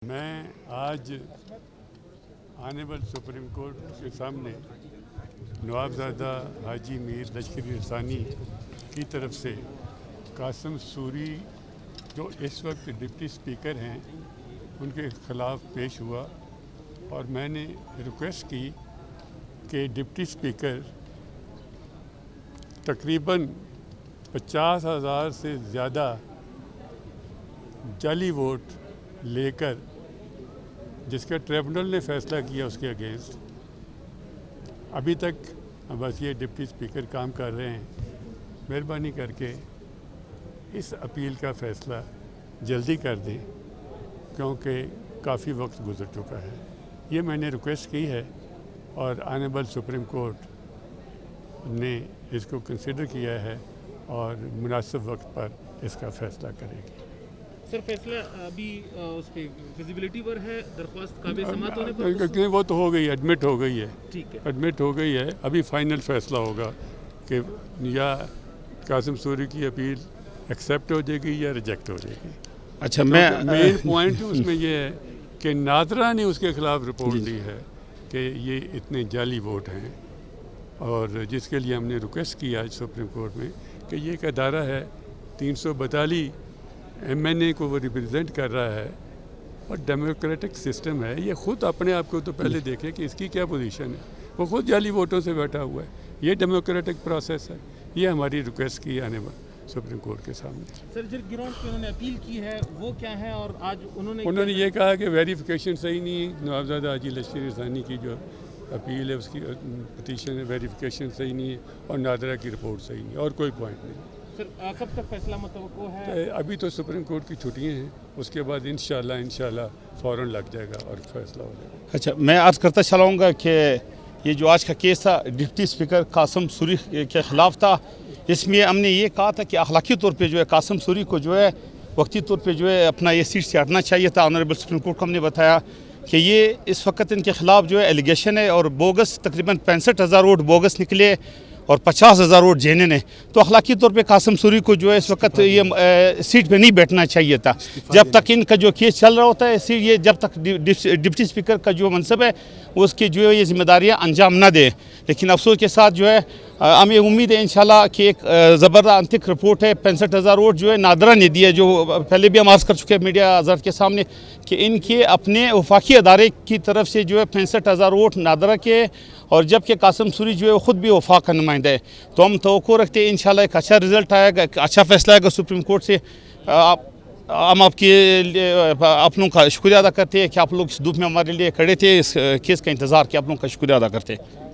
میں آج honourable supreme court کے سامنے نوابزادہ حاجی میر لشکری رسانی کی طرف سے قاسم سوری جو اس وقت ڈپٹی اسپیکر ہیں ان کے خلاف پیش ہوا، اور میں نے ریکویسٹ کی کہ ڈپٹی اسپیکر تقریباً 50,000 سے زیادہ جعلی ووٹ لے کر، جس کا ٹریبونل نے فیصلہ کیا اس کے اگینسٹ، ابھی تک بس یہ ڈپٹی اسپیکر کام کر رہے ہیں، مہربانی کر کے اس اپیل کا فیصلہ جلدی کر دیں کیونکہ کافی وقت گزر چکا ہے۔ یہ میں نے ریکویسٹ کی ہے اور آنریبل سپریم کورٹ نے اس کو کنسیڈر کیا ہے اور مناسب وقت پر اس کا فیصلہ کرے گی۔ سر فیصلہ ابھی اس پہ فیزیبلٹی پر ہے، درخواست قابل سماعت ہونے پر؟ کیونکہ وہ تو ہو گئی، ایڈمٹ ہو گئی ہے، ٹھیک ہے، ایڈمٹ ہو گئی ہے، ابھی فائنل فیصلہ ہوگا کہ یا قاسم سوری کی اپیل ایکسیپٹ ہو جائے گی یا ریجیکٹ ہو جائے گی۔ اچھا، مین پوائنٹ اس میں یہ ہے کہ ناظرہ نے اس کے خلاف رپورٹ دی ہے کہ یہ اتنے جعلی ووٹ ہیں، اور جس کے لیے ہم نے ریکویسٹ کیا آج سپریم کورٹ میں کہ یہ ایک ادارہ ہے، 342 MNA کو وہ ریپرزینٹ کر رہا ہے اور ڈیموکریٹک سسٹم ہے، یہ خود اپنے آپ کو تو پہلے دیکھے کہ اس کی کیا پوزیشن ہے، وہ خود جعلی ووٹوں سے بیٹھا ہوا ہے، یہ ڈیموکریٹک پروسیس ہے۔ یہ ہماری ریکویسٹ کی آنے سپریم کورٹ کے سامنے۔ سر جن گراؤنڈ پہ انہوں نے اپیل کی ہے وہ کیا ہے، اور آج انہوں نے یہ کہا کہ ویریفیکیشن صحیح نہیں ہے، نوابزادہ حاجی لشکری رسانی کی جو اپیل ہے اس کی پٹیشن ہے، ویریفیکیشن صحیح نہیں ہے اور ناظرہ کی رپورٹ صحیح نہیں ہے، اور کوئی پوائنٹ نہیں۔ سر کب تک فیصلہ متوقع ہے؟ ابھی تو سپریم کورٹ کی چھٹیاں ہیں، اس کے بعد انشاءاللہ فوراً لگ جائے گا اور فیصلہ ہو جائے گا۔ اچھا، میں عرض کرتا چلاؤں گا کہ یہ جو آج کا کیس تھا ڈپٹی اسپیکر قاسم سوری کے خلاف تھا، اس میں ہم نے یہ کہا تھا کہ اخلاقی طور پہ جو ہے قاسم سوری کو جو ہے وقتی طور پہ جو ہے اپنا یہ سیٹ سے ہٹنا چاہیے تھا۔ آنریبل سپریم کورٹ کو ہم نے بتایا کہ یہ اس وقت ان کے خلاف جو ہے ایلیگیشن ہے اور بوگس تقریباً 65,000 ووٹ بوگس نکلے اور 50,000 ووٹ جینن ہے، تو اخلاقی طور پہ قاسم سوری کو جو ہے اس وقت یہ سیٹ پہ نہیں بیٹھنا چاہیے تھا جب تک ان کا جو کیس چل رہا ہوتا ہے، یہ جب تک ڈپٹی اسپیکر کا جو منصب ہے اس کی جو ہے یہ ذمہ داریاں انجام نہ دے۔ لیکن افسوس کے ساتھ جو ہے ہمیں امید ہے انشاءاللہ کہ ایک زبردست انتک رپورٹ ہے، 65,000 ووٹ جو ہے نادرہ نے دی ہے، جو پہلے بھی ہم عرض کر چکے ہیں میڈیا حضرات کے سامنے کہ ان کے اپنے وفاقی ادارے کی طرف سے جو ہے 65,000 ووٹ نادرہ کے، اور جبکہ قاسم سوری جو ہے خود بھی وفاق کا نمائندہ ہے، تو ہم توقع رکھتے ہیں انشاءاللہ ایک اچھا رزلٹ آئے گا، ایک اچھا فیصلہ آئے گا سپریم کورٹ سے۔ ہم آپ کے اپنوں کا شکریہ ادا کرتے ہیں کہ آپ لوگ اس دھوپ میں ہمارے لیے کھڑے تھے، اس کیس کا انتظار کیا، آپ لوگوں کا شکریہ ادا کرتے ہیں۔